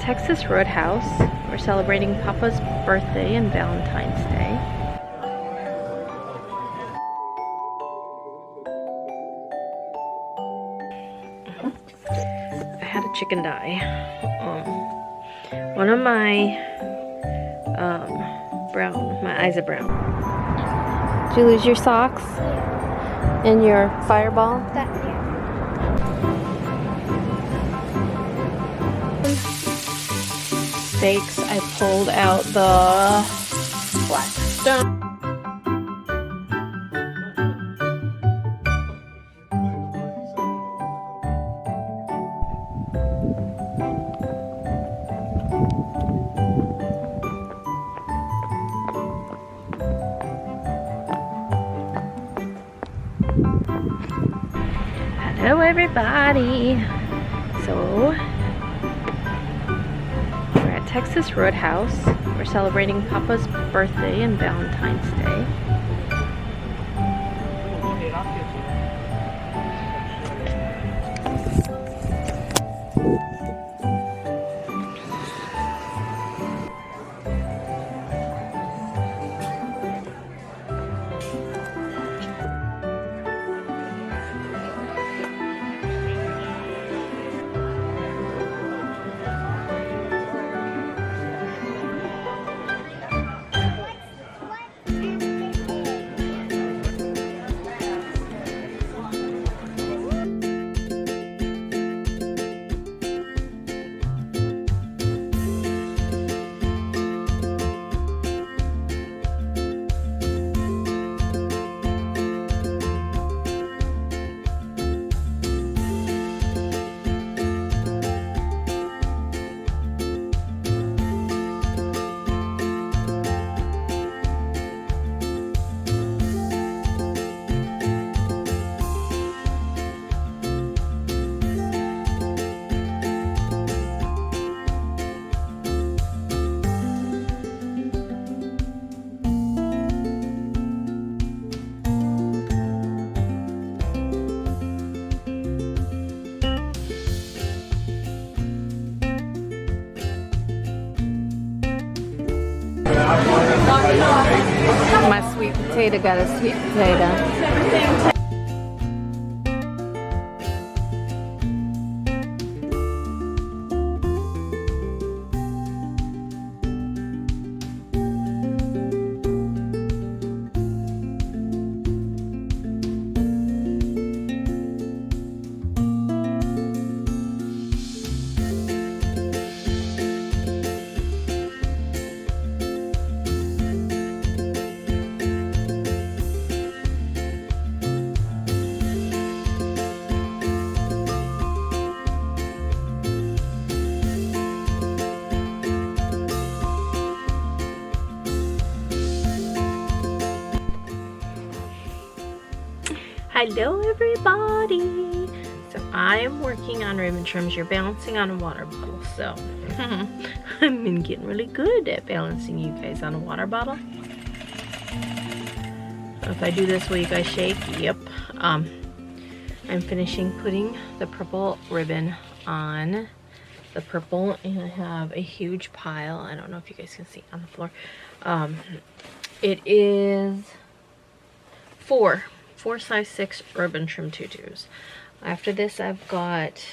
Texas Roadhouse. We're celebrating Papa's birthday and Valentine's Day. I had a chicken die. One of my my eyes are brown. Did you lose your socks and your fireball? Steaks, I pulled out the black stone. Hello everybody. So we're at Texas Roadhouse. We're celebrating Papa's birthday and Valentine's Day. My sweet potato got a sweet potato. Hello everybody! So I am working on ribbon trims. You're balancing on a water bottle, so I've been getting really good at balancing you guys on a water bottle. If I do this, will you guys shake? Yep. I'm finishing putting the purple ribbon on the purple, and I have a huge pile. I don't know if you guys can see on the floor. It is four size 6 ribbon trim tutus. After this, I've got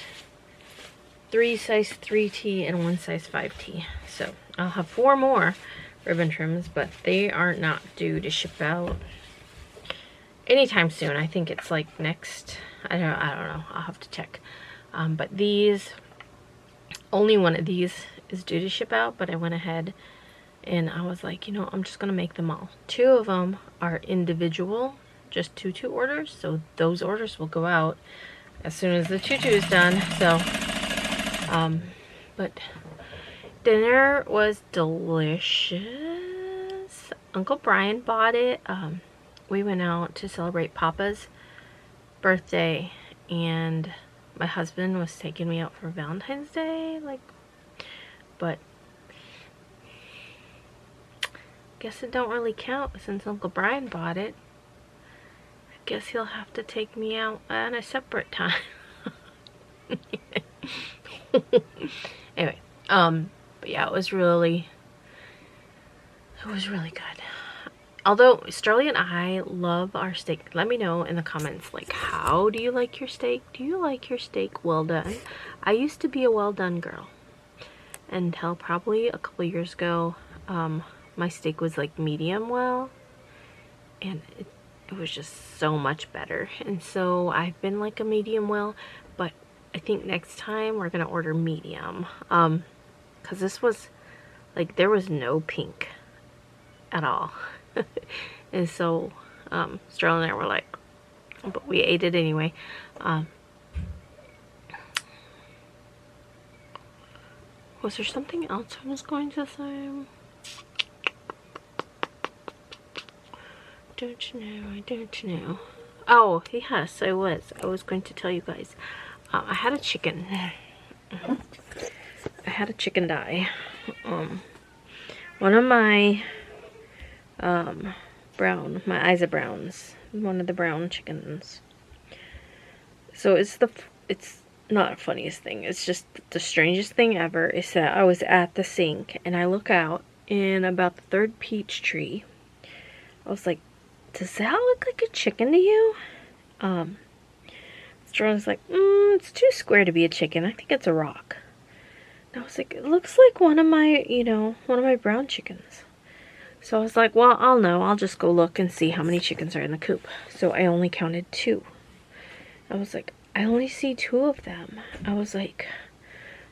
3 size 3T and 1 size 5T. So I'll have 4 more ribbon trims, but they are not due to ship out anytime soon. I think it's like next, I don't know, I'll have to check. But these, only one of these is due to ship out, but I went ahead and I was like, you know, I'm just gonna make them all. 2 of them are individual, just tutu orders, so those orders will go out as soon as the tutu is done. So but dinner was delicious. Uncle Brian bought it. We went out to celebrate Papa's birthday, and my husband was taking me out for Valentine's Day, but guess it don't really count since Uncle Brian bought it. I guess he'll have to take me out at a separate time. Anyway, But yeah, it was really good. Although Sterling and I love our steak. Let me know in the comments, like, how do you like your steak? Do you like your steak well done? I used to be a well done girl until probably a couple years ago. My steak was like medium well, and it was just so much better. And so I've been like a medium well, but I think next time we're gonna order medium. Because this was like, there was no pink at all. And so Sterling and I were like, but we ate it anyway. Was there something else I was going to say? Don't you know, I don't know. Oh, yes, I was going to tell you guys. I had a chicken. I had a chicken die. One of my my Isa Browns, one of the brown chickens. So it's not the funniest thing. It's just the strangest thing ever is that I was at the sink and I look out and about the third peach tree. I was like, does that look like a chicken to you? Sterling's like, it's too square to be a chicken. I think it's a rock. And I was like, it looks like one of my brown chickens. So I was like, well, I'll know. I'll just go look and see how many chickens are in the coop. So I only counted 2. I was like, I only see 2 of them. I was like,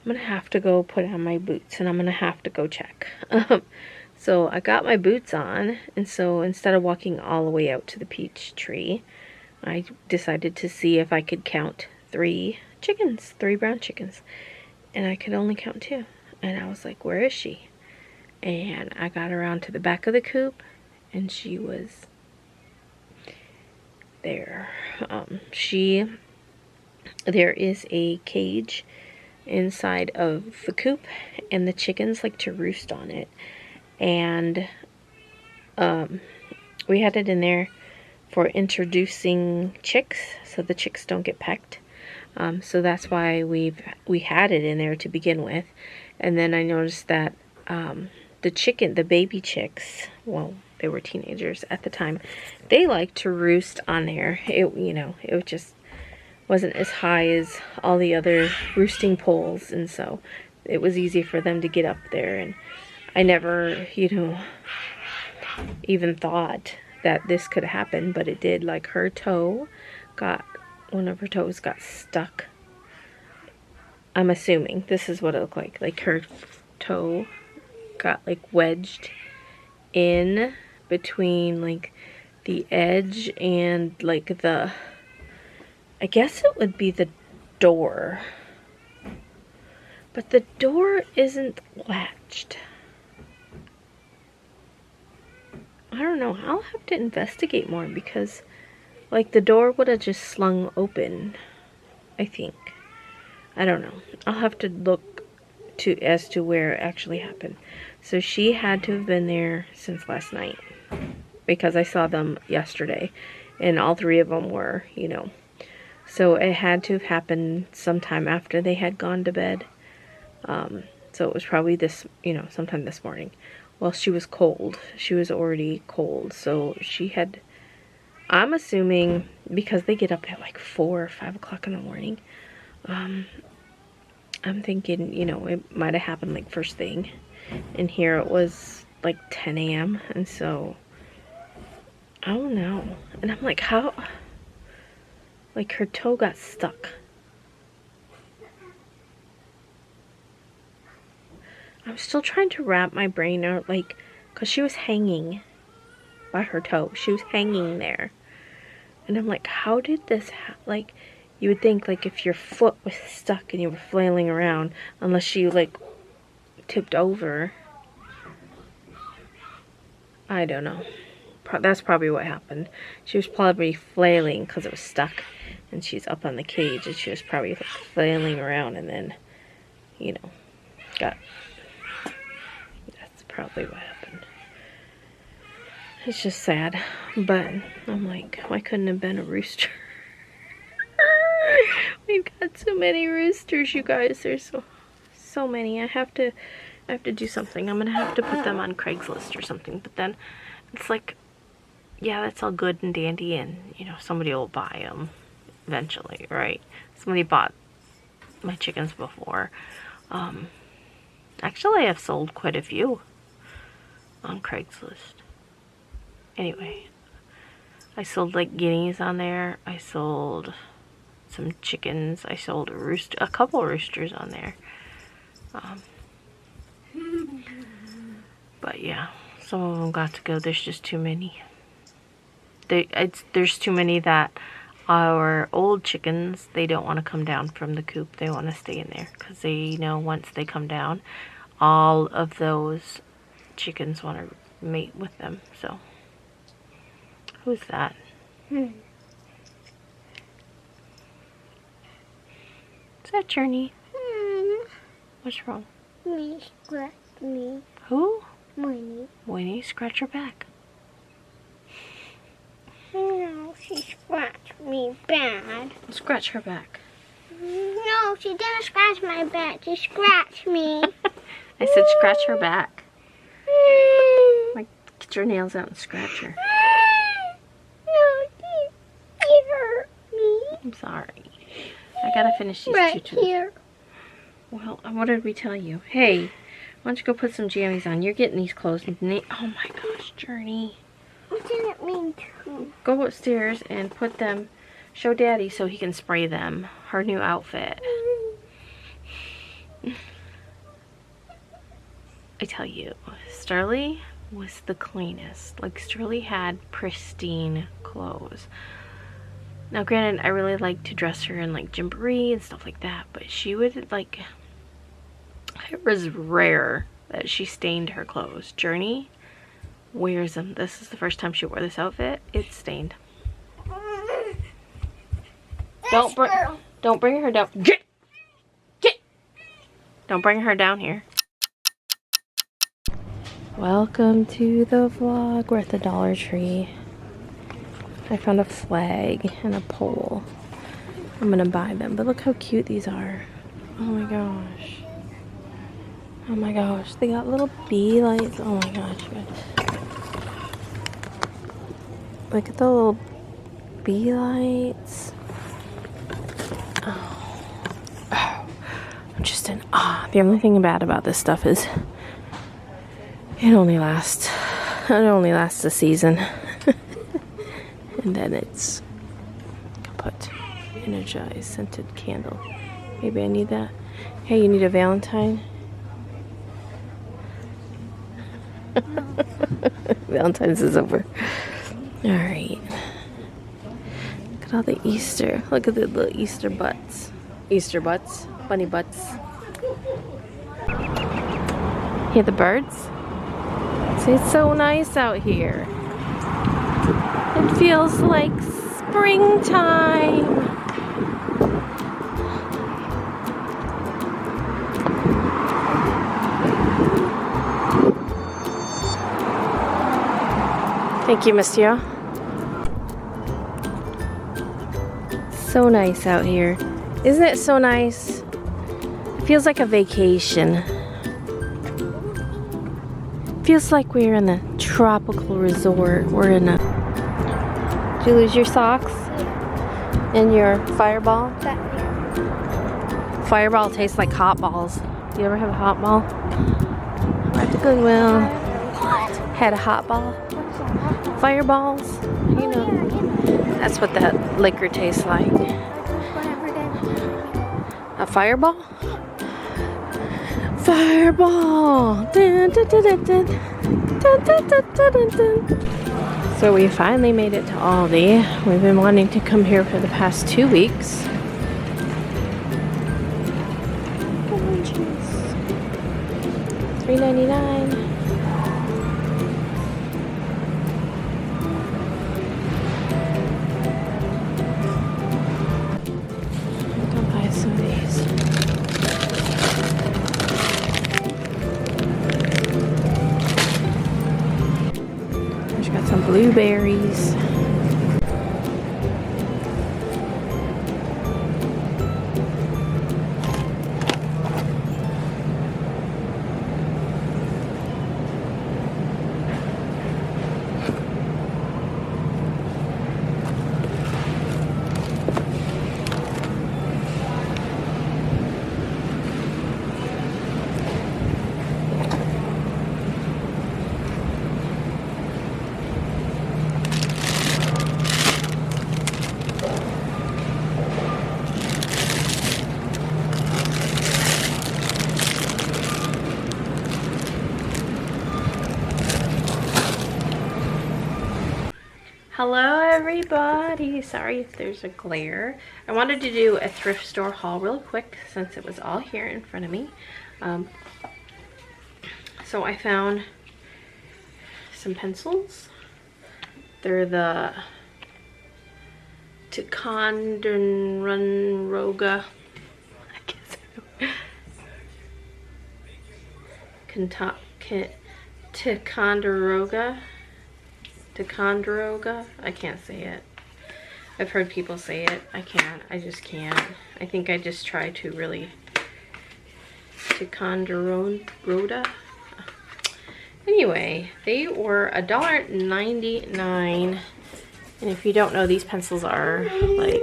I'm going to have to go put on my boots and I'm going to have to go check. So I got my boots on, and so instead of walking all the way out to the peach tree, I decided to see if I could count 3 chickens, 3 brown chickens. And I could only count 2. And I was like, where is she? And I got around to the back of the coop, and she was there. There is a cage inside of the coop, and the chickens like to roost on it. And we had it in there for introducing chicks, so the chicks don't get pecked. So that's why we had it in there to begin with. And then I noticed that the baby chicks, well, they were teenagers at the time, they like to roost on there. It just wasn't as high as all the other roosting poles, and so it was easy for them to get up there. And I never, even thought that this could happen, but it did. Like, one of her toes got stuck. I'm assuming this is what it looked like. Like, her toe got like wedged in between like the edge and like I guess it would be the door, but the door isn't latched. I don't know. I'll have to investigate more, because like the door would have just slung open, I think. I don't know. I'll have to look as to where it actually happened. So she had to have been there since last night, because I saw them yesterday and all 3 of them were, so it had to have happened sometime after they had gone to bed. So it was probably sometime this morning. Well, she was cold. She was already cold. So I'm assuming, because they get up at like 4 or 5 o'clock in the morning, I'm thinking, it might have happened like first thing. And here it was like 10 a.m. And so, I don't know. And I'm like, how? Like, her toe got stuck. I'm still trying to wrap my brain around, like, because she was hanging by her toe. She was hanging there. And I'm like, how did this like, you would think, like, if your foot was stuck and you were flailing around, unless you, like, tipped over. I don't know. That's probably what happened. She was probably flailing because it was stuck. And she's up on the cage, and she was probably, like, flailing around, and then, got... That's probably what happened. It's just sad. But I'm like, why couldn't it have been a rooster? We've got so many roosters, you guys. They're so many. I have to do something. I'm gonna have to put them on Craigslist or something. But then it's like, yeah, that's all good and dandy, and you know, somebody will buy them eventually, right? Somebody bought my chickens before. Actually, I've sold quite a few on Craigslist. Anyway, I sold like guineas on there. I sold some chickens. I sold a couple roosters on there. But yeah, some of them got to go. There's just too many. There's too many that our old chickens, they don't want to come down from the coop. They want to stay in there because they know once they come down, all of those chickens want to mate with them. So, who's that? Is that Journey? What's wrong? Me scratch me. Who? Winnie. Winnie, scratch her back. No, she scratched me bad. Scratch her back. No, she didn't scratch my back. She scratched me. I said scratch her back. Like, get your nails out and scratch her. No, she hurt me. I'm sorry. I gotta finish these Right tutus. here. Well, what did we tell you? Hey, why don't you go put some jammies on? You're getting these clothes. Oh my gosh, Journey. I didn't mean to. Go upstairs and put them, show Daddy so he can spray them. Her new outfit. I tell you, Sterling was the cleanest. Like, Sterling had pristine clothes. Now, granted, I really like to dress her in like gymboree and stuff like that, but she would like, it was rare that she stained her clothes. Journey wears them. This is the first time she wore this outfit. It's stained. Don't bring her down. Get! Don't bring her down here. Welcome to the vlog. We're at the Dollar Tree. I found a flag and a pole. I'm gonna buy them, but look how cute these are. Oh my gosh. Oh my gosh, they got little bee lights. Oh my gosh, guys. Look at the little bee lights. Oh. I'm just in awe. The only thing bad about this stuff is it only lasts a season. And then it's kaput. Energized scented candle. Maybe I need that. Hey, you need a Valentine? Valentine's is over. Alright. Look at all the Easter. Look at the little Easter butts. Easter butts. Bunny butts. Hear the birds? See, it's so nice out here. It feels like springtime. Thank you, monsieur. So nice out here. Isn't it so nice? It feels like a vacation. Feels like we're in a tropical resort. We're in a... Did you lose your socks? And your Fireball? Fireball tastes like hot balls. Do you ever have a hot ball? At the Goodwill. Had a hot ball? Fireballs? You know. That's what that liquor tastes like. A fireball? Fireball! Dun, dun, dun, dun, dun. Dun, dun, dun, dun, dun, dun. So we finally made it to Aldi. We've been wanting to come here for the past 2 weeks. Oranges. $3.99. Blueberries. Hello everybody. Sorry if there's a glare. I wanted to do a thrift store haul real quick since it was all here in front of me. So I found some pencils. They're the Ticonderoga. I guess Ticonderoga. I can't say it. I've heard people say it. I can't. I just can't. I think I just try to really Ticonderoga. Anyway, they were $1.99, and if you don't know, these pencils are like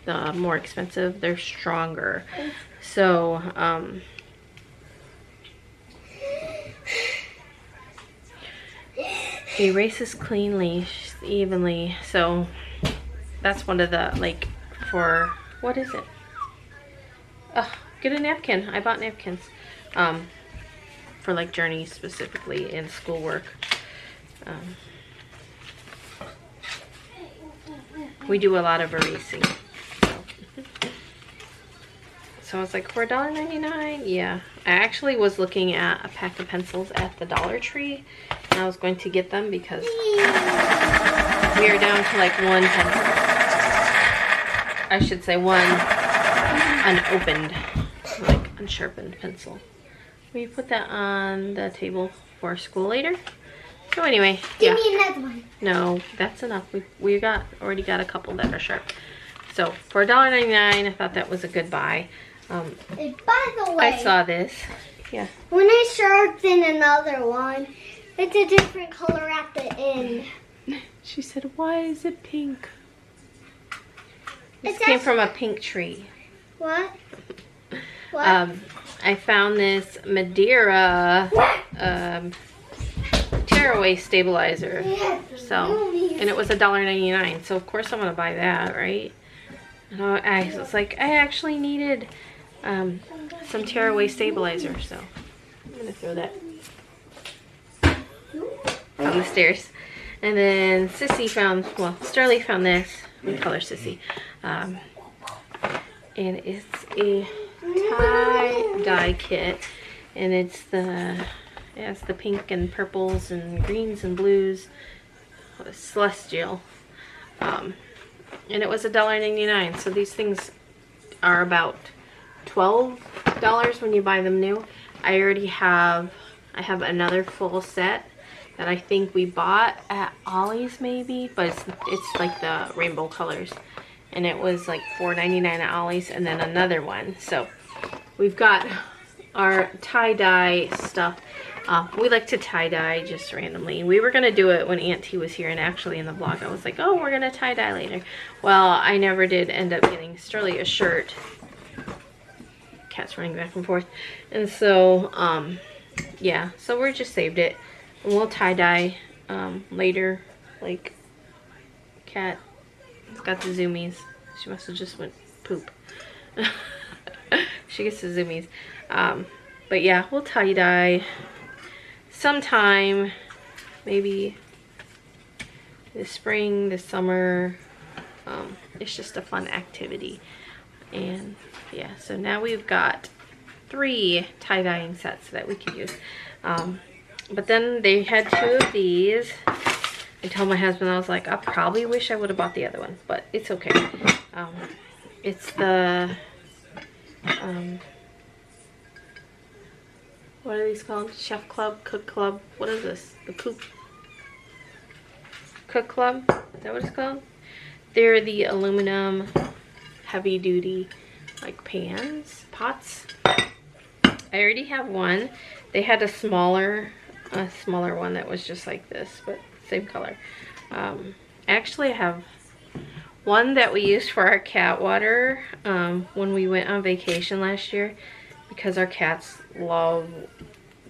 the more expensive. They're stronger. So erases cleanly, evenly. So that's one of the, like, for, what is it? Oh, get a napkin. I bought napkins for like journeys specifically in schoolwork. We do a lot of erasing. So I was like, for $1.99? Yeah. I actually was looking at a pack of pencils at the Dollar Tree, and I was going to get them because we are down to like one pencil. I should say one unopened, like unsharpened pencil. Will you put that on the table for school later? So anyway, give me another one. No, that's enough. We already got a couple that are sharp. So for $1.99, I thought that was a good buy. By the way, I saw this. Yeah. When I sharpen another one, it's a different color at the end. She said, "Why is it pink?" This It's came from a pink tree. What? What? I found this Madeira tearaway stabilizer. So, and it was $1.99. So of course I'm gonna buy that, right? And I was like, I actually needed some tearaway stabilizer, so I'm gonna throw that on the stairs. And then Sissy found, well, Sterling found this. We call her Sissy. And it's a tie-dye kit, and it has the pink and purples and greens and blues, celestial. And it was $1.99. So these things are about $12 when you buy them new. I have another full set that I think we bought at Ollie's maybe, but it's like the rainbow colors, and it was like $4.99 at Ollie's, and then another one. So we've got our tie-dye stuff. We like to tie-dye just randomly. We were gonna do it when Aunt T was here, and actually in the vlog I was like, oh, we're gonna tie-dye later. Well, I never did end up getting Sterling a shirt. Cat's running back and forth. And so, yeah, so we just saved it. And we'll tie-dye later. Like, Cat has got the zoomies. She must have just went poop. She gets the zoomies. But yeah, we'll tie-dye sometime, maybe this spring, this summer. It's just a fun activity. And yeah, so now we've got 3 tie-dyeing sets that we could use. But then they had 2 of these. I told my husband, I was like, I probably wish I would have bought the other one, but it's okay. It's the what are these called? Chef Club, Cook Club. What is this? The Cook Club? Is that what it's called? They're the aluminum heavy duty like pans, pots. I already have one. They had a smaller one that was just like this, but same color. Actually I have one that we used for our cat water when we went on vacation last year, because our cats love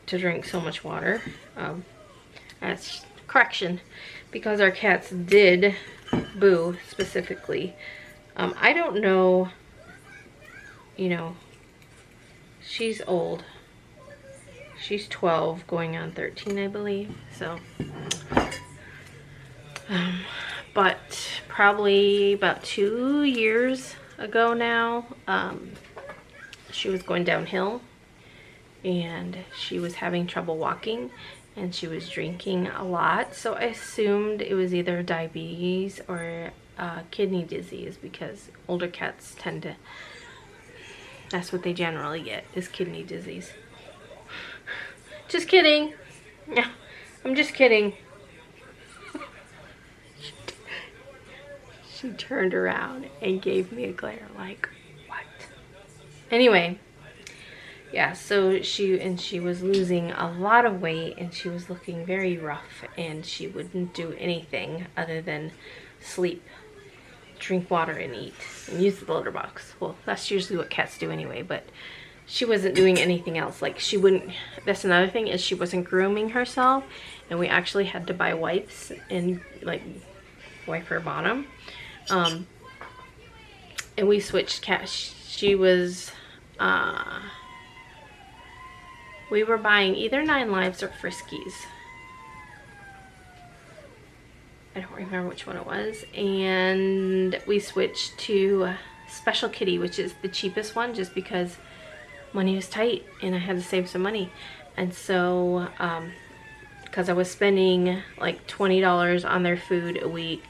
to drink so much water. That's correction, because our cats did Boo specifically. I don't know, you know, she's old. She's 12 going on 13, I believe. So but probably about 2 years ago now, she was going downhill and she was having trouble walking and she was drinking a lot. So I assumed it was either diabetes or kidney disease, because older cats tend to, that's what they generally get, is kidney disease. Just kidding. Yeah, I'm just kidding. She turned around and gave me a glare like, what? Anyway, yeah, so she was losing a lot of weight and she was looking very rough, and she wouldn't do anything other than sleep, drink water, and eat, and use the litter box. Well, that's usually what cats do anyway, but she wasn't doing anything else. Like, she wouldn't, that's another thing, is she wasn't grooming herself, and we actually had to buy wipes and like wipe her bottom. And we switched cats. She was, we were buying either 9 Lives or Friskies. I don't remember which one it was. And we switched to Special Kitty, which is the cheapest one, just because money was tight and I had to save some money. And so, because I was spending like $20 on their food a week,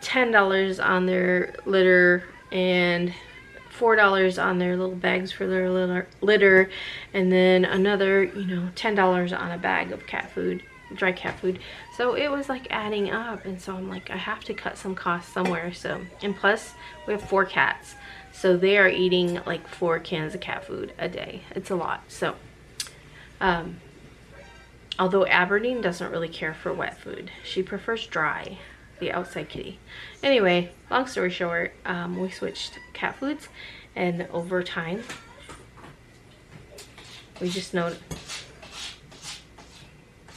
$10 on their litter, and $4 on their little bags for their litter, and then another, you know, $10 on a bag of cat food, dry cat food. So it was like adding up, and so I'm like, I have to cut some costs somewhere. So, and plus we have 4 cats, so they are eating like 4 cans of cat food a day. It's a lot. So although Aberdeen doesn't really care for wet food, she prefers dry, the outside kitty. Anyway, long story short, we switched cat foods, and over time we just noticed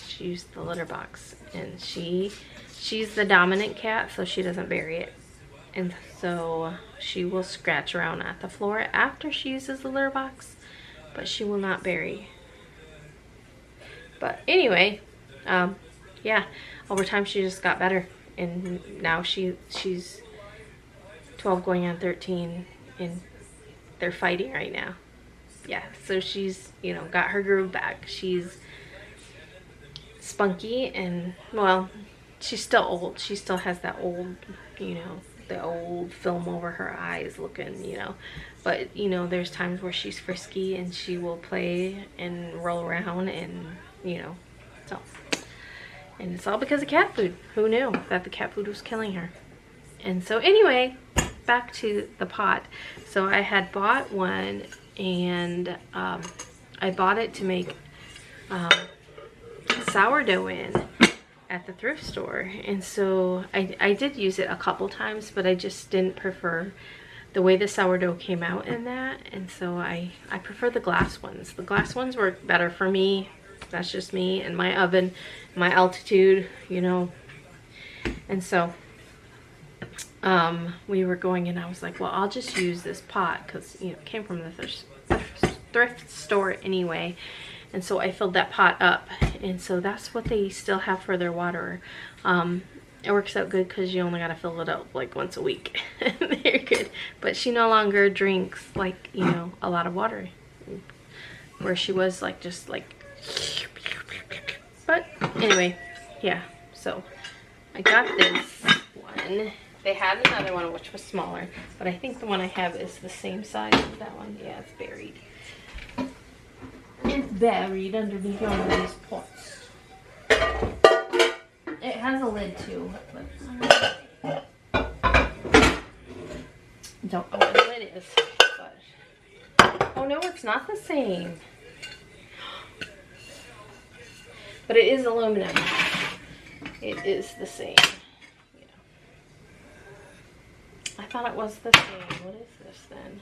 she used the litter box, and she's the dominant cat, so she doesn't bury it, and so she will scratch around at the floor after she uses the litter box, but she will not bury. But anyway, yeah, over time she just got better. And now she's 12 going on 13, and they're fighting right now. Yeah, so she's, you know, got her groove back. She's spunky, and, well, she's still old. She still has that old, you know, the old film over her eyes looking, you know. But, you know, there's times where she's frisky and she will play and roll around, and, you know, so. And it's all because of cat food. Who knew that the cat food was killing her? And so anyway, back to the pot. So I had bought one, and I bought it to make sourdough in at the thrift store. And so I did use it a couple times, but I just didn't prefer the way the sourdough came out in that. And so I prefer the glass ones. The glass ones work better for me. That's just me and my oven, my altitude, you know. And so we were going, and I was like, well, I'll just use this pot, because, you know, it came from the thrift store anyway. And so I filled that pot up, and so that's what they still have for their water. It works out good because you only got to fill it up like once a week. They're good. But she no longer drinks, like, you know, a lot of water, where she was like just like. But anyway, yeah, so I got this one. They had another one which was smaller, but I think the one I have is the same size as that one. Yeah, it's buried. It's buried underneath one of these pots. It has a lid too, but don't know what the lid is. But oh no, it's not the same. But it is aluminum. It is the same. Yeah. I thought it was the same. What is this then?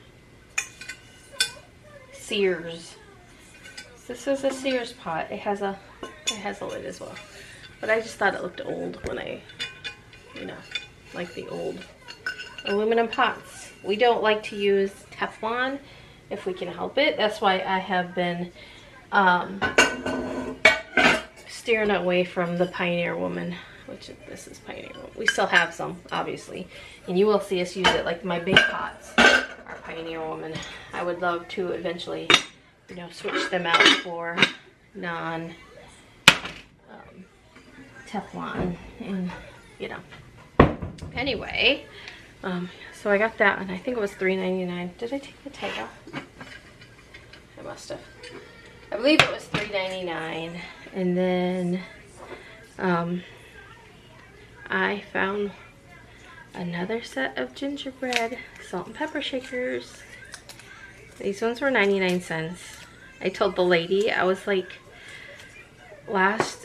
Sears. This is a Sears pot. It has a lid as well. But I just thought it looked old when I, you know, like the old aluminum pots. We don't like to use Teflon if we can help it. That's why I have been steering away from the Pioneer Woman which this is pioneer woman. We still have some, obviously, and you will see us use it. Like my big pots are pioneer woman. I would love to eventually, you know, switch them out for non Teflon, and you know. Anyway, so I got that, and I think it was $3.99. Did I take the tag off? I must have. I believe it was $3.99, and then I found another set of gingerbread salt and pepper shakers. These ones were 99 cents. I told the lady, I was like,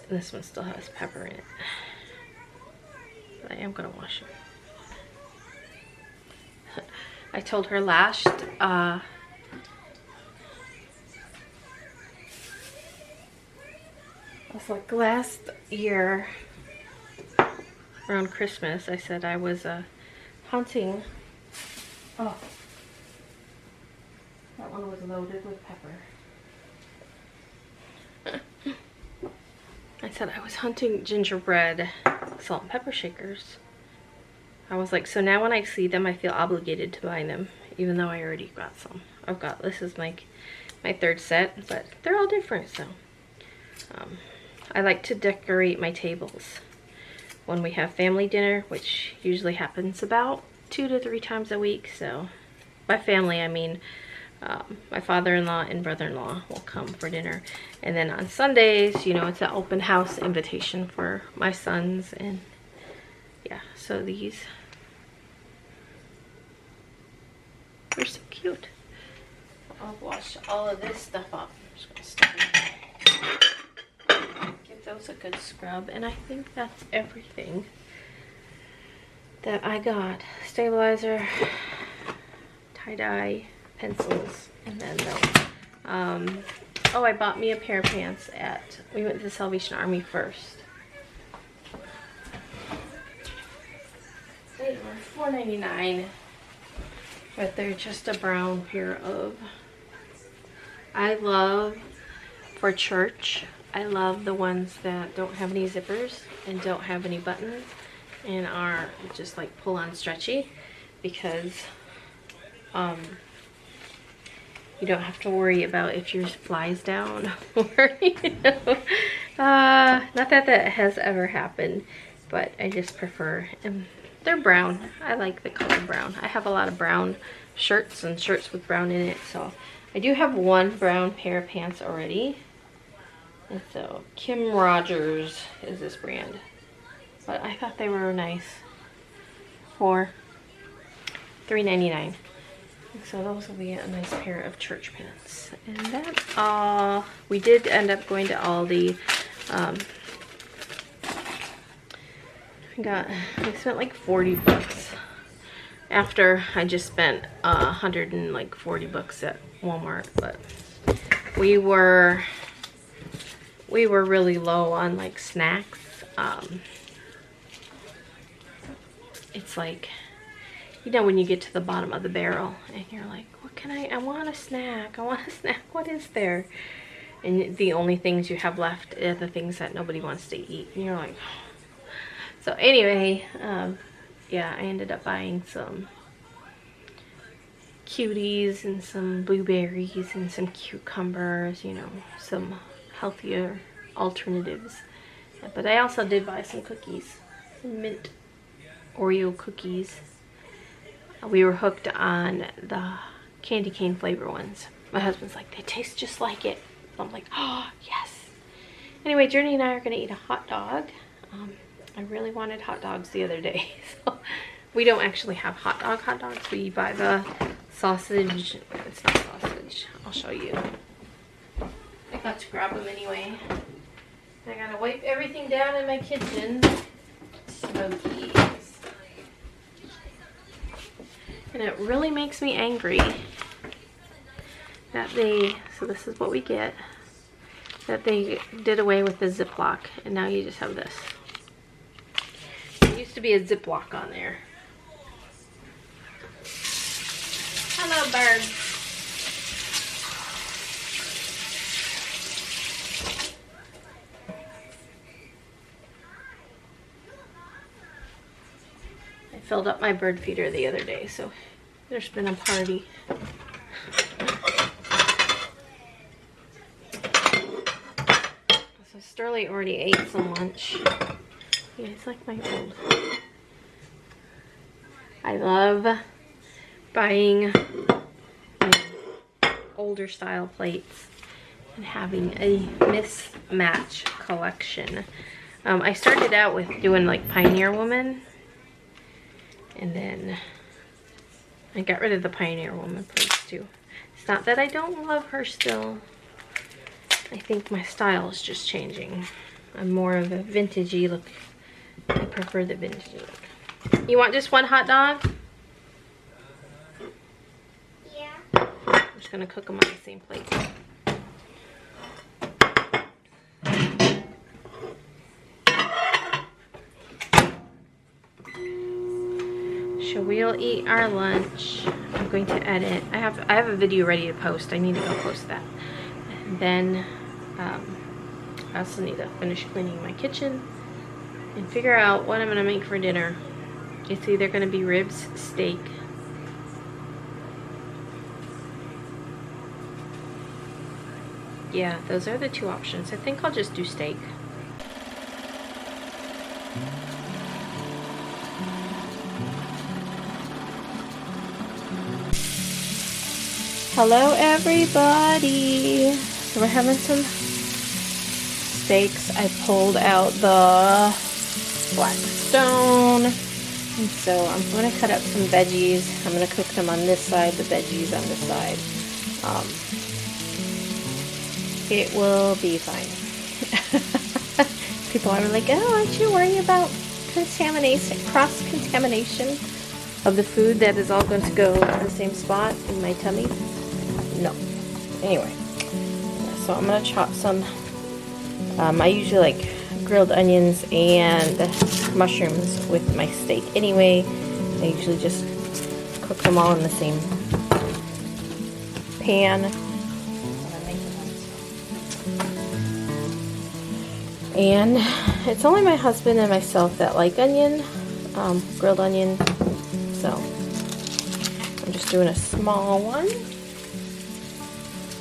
this one still has pepper in it. But I am gonna wash it. I told her last, I was like, last year around Christmas, I said I was hunting. Oh, that one was loaded with pepper. I said I was hunting gingerbread salt and pepper shakers. I was like, so now when I see them, I feel obligated to buy them, even though I already got some. This is my third set, but they're all different, so. I like to decorate my tables when we have family dinner, which usually happens about 2 to 3 times a week. So by family, I mean my father-in-law and brother-in-law will come for dinner. And then on Sundays, you know, it's an open house invitation for my sons. And yeah, so these are so cute. I'll wash all of this stuff up. I'm just gonna stick it. Give those a good scrub. And I think that's everything that I got. Stabilizer, tie-dye, pencils, and then those. Oh, I bought me a pair of pants we went to the Salvation Army first. They were $4.99, but they're just a brown pair of, for church, I love the ones that don't have any zippers and don't have any buttons and are just like pull on stretchy, because you don't have to worry about if yours flies down or, you know, not that that has ever happened, but I just prefer, and they're brown. I like the color brown. I have a lot of brown shirts and shirts with brown in it, so I do have one brown pair of pants already. And so Kim Rogers is this brand, but I thought they were nice for $3.99. So those will be a nice pair of church pants. And that's all. We did end up going to Aldi. I spent like 40 bucks after I just spent 140 bucks at Walmart. But we were really low on like snacks. It's like, you know, when you get to the bottom of the barrel and you're like, what can I want a snack, what is there? And the only things you have left are the things that nobody wants to eat. And you're like, so anyway, yeah, I ended up buying some cuties and some blueberries and some cucumbers, you know, some healthier alternatives. But I also did buy some cookies, some mint Oreo cookies. We were hooked on the candy cane flavor ones. My husband's like, they taste just like it. So I'm like, oh, yes. Anyway, Journey and I are going to eat a hot dog. I really wanted hot dogs the other day. So we don't actually have hot dogs. We buy the sausage. It's not sausage. I'll show you. I got to grab them anyway. I got to wipe everything down in my kitchen. Smokies. And it really makes me angry that so this is what we get, that they did away with the Ziploc, and now you just have this. There used to be a Ziploc on there. Hello, bird. filled up my bird feeder the other day, so there's been a party. So Sterling already ate some lunch. Yeah, it's like my old. I love buying older style plates and having a mismatch collection. I started out with doing like Pioneer Woman, and then I got rid of the Pioneer Woman plates too. It's not that I don't love her still. I think my style is just changing. I'm more of a vintagey look. I prefer the vintagey look. You want just one hot dog? Yeah. I'm just gonna cook them on the same plate. So we'll eat our lunch. I'm going to edit. I have a video ready to post. I need to go post that. And then I also need to finish cleaning my kitchen and figure out what I'm gonna make for dinner. It's either gonna be ribs, steak. Yeah, those are the two options. I think I'll just do steak. Hello everybody! So we're having some steaks. I pulled out the black stone, and so I'm going to cut up some veggies. I'm going to cook them on this side, the veggies on this side. It will be fine. People are like, oh, aren't you worried about contamination, cross-contamination of the food that is all going to go to the same spot in my tummy? No. Anyway, so I'm going to chop some, I usually like grilled onions and mushrooms with my steak anyway. I usually just cook them all in the same pan. And it's only my husband and myself that like onion, grilled onion, so I'm just doing a small one.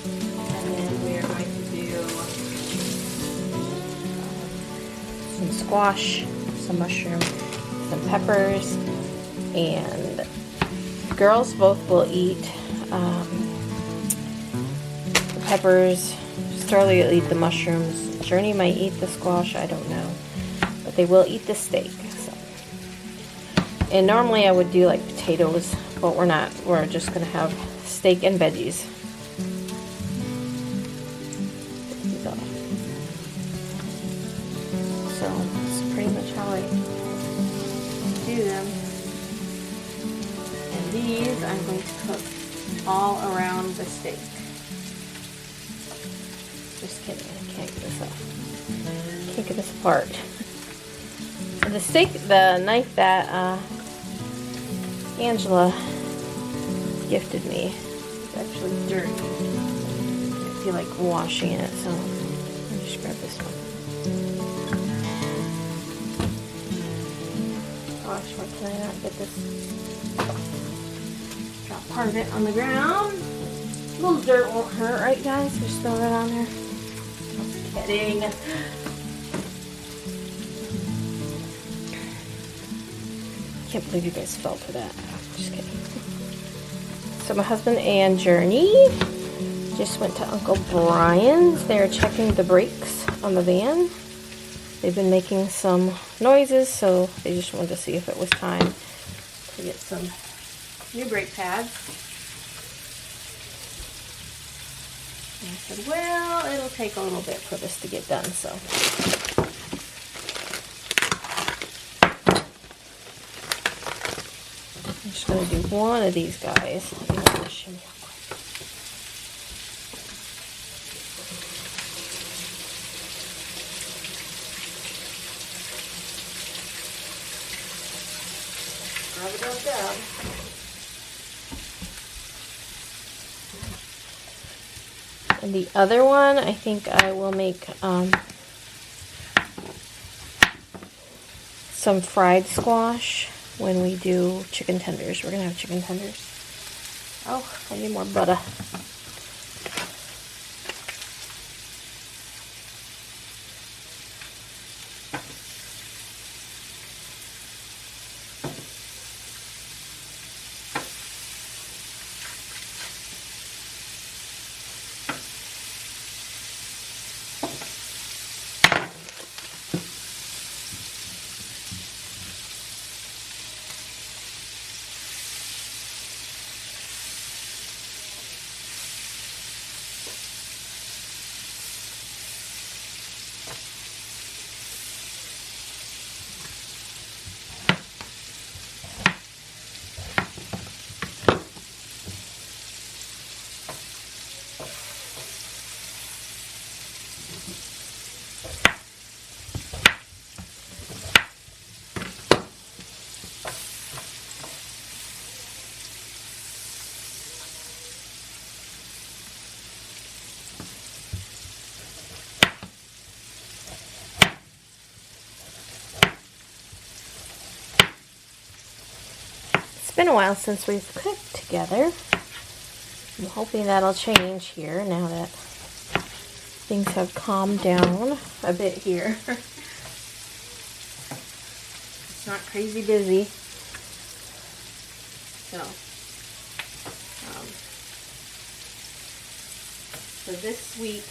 And then we are going to do some squash, some mushroom, some peppers, and the girls both will eat the peppers. Sterling will eat the mushrooms. Journey might eat the squash, I don't know, but they will eat the steak. So. And normally I would do like potatoes, but we're not. We're just gonna have steak and veggies. So that's pretty much how I do them. And these I'm going to cook all around the steak. Just kidding, I can't get this up. Can't get this apart. And the steak, the knife that Angela gifted me is actually dirty. I feel like washing it, so let me just grab this one. Gosh, why can I not get this? Drop part of it on the ground. A little dirt won't hurt, right guys? Just throw it on there. Kidding. Can't believe you guys fell for that. Just kidding. So my husband and Journey just went to Uncle Brian's. They're checking the brakes on the van. They've been making some noises, so they just wanted to see if it was time to get some new brake pads. And I said, well, it'll take a little bit for this to get done, so. I'm just going to do one of these guys. Grab it up down. And the other one, I think I will make some fried squash when we do chicken tenders. We're gonna have chicken tenders. Oh, I need more butter. It's been a while since we've cooked together. I'm hoping that'll change here now that things have calmed down a bit here. It's not crazy busy. So this week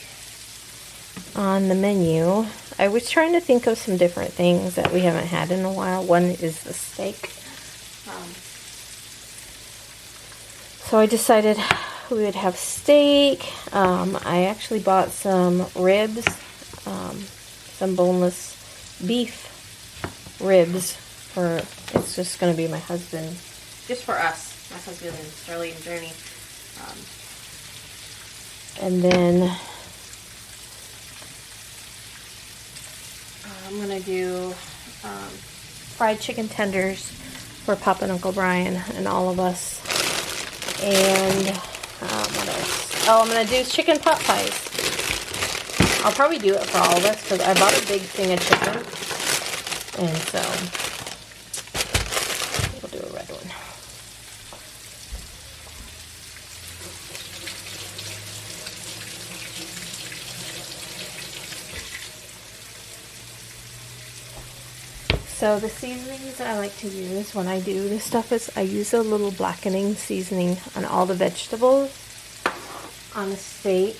on the menu, I was trying to think of some different things that we haven't had in a while. One is the steak. So I decided we would have steak. I actually bought some ribs, some boneless beef ribs for, it's just going to be my husband, just for us, my husband and Sterling and Journey. And then I'm going to do fried chicken tenders for Papa and Uncle Brian and all of us. And what else? Oh, I'm going to do chicken pot pies. I'll probably do it for all of us because I bought a big thing of chicken. And so we'll do a red one. So the seasonings that I like to use when I do this stuff is I use a little blackening seasoning on all the vegetables. On the steak,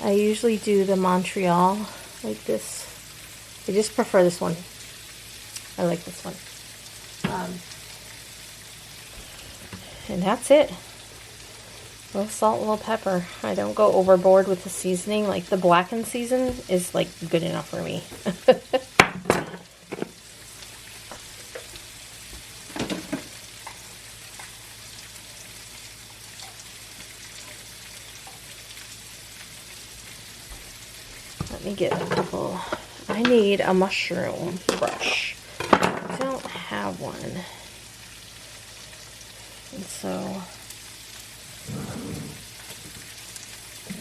I usually do the Montreal like this. I just prefer this one. I like this one. And that's it. A little salt, a little pepper. I don't go overboard with the seasoning. Like the blackened season is like good enough for me. Let me get a couple. I need a mushroom brush. I don't have one. And so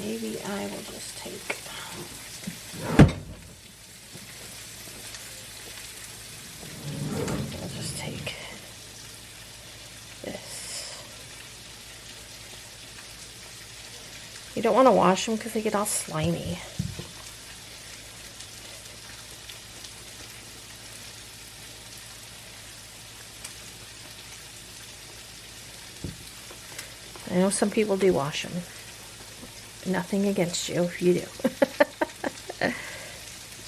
maybe I will just take this. You don't want to wash them because they get all slimy. I know some people do wash them. Nothing against you if you do.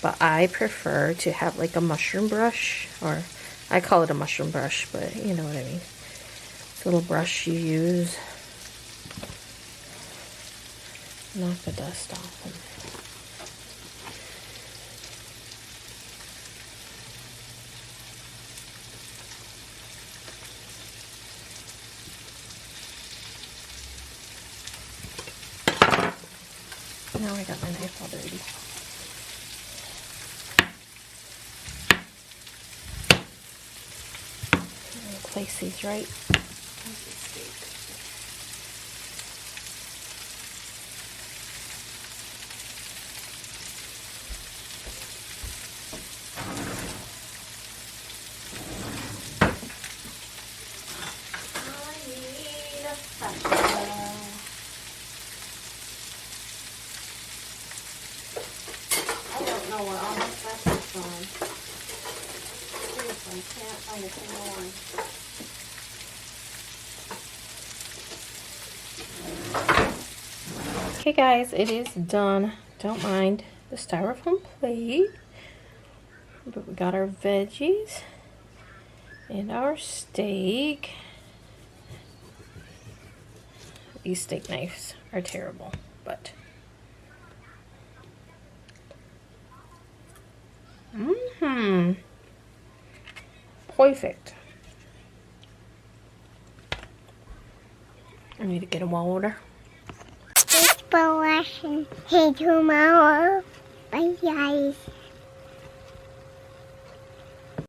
But I prefer to have like a mushroom brush, or I call it a mushroom brush, but you know what I mean. It's a little brush you use. Knock the dust off them. Now I got my knife all dirty. Place these right. we're almost got this on. Seriously, can't find a single one. Okay guys, it is done. Don't mind the styrofoam plate. But we got our veggies and our steak. These steak knives are terrible, but perfect. I need to get a water. Thanks for watching. Hey, tomorrow. Bye, guys.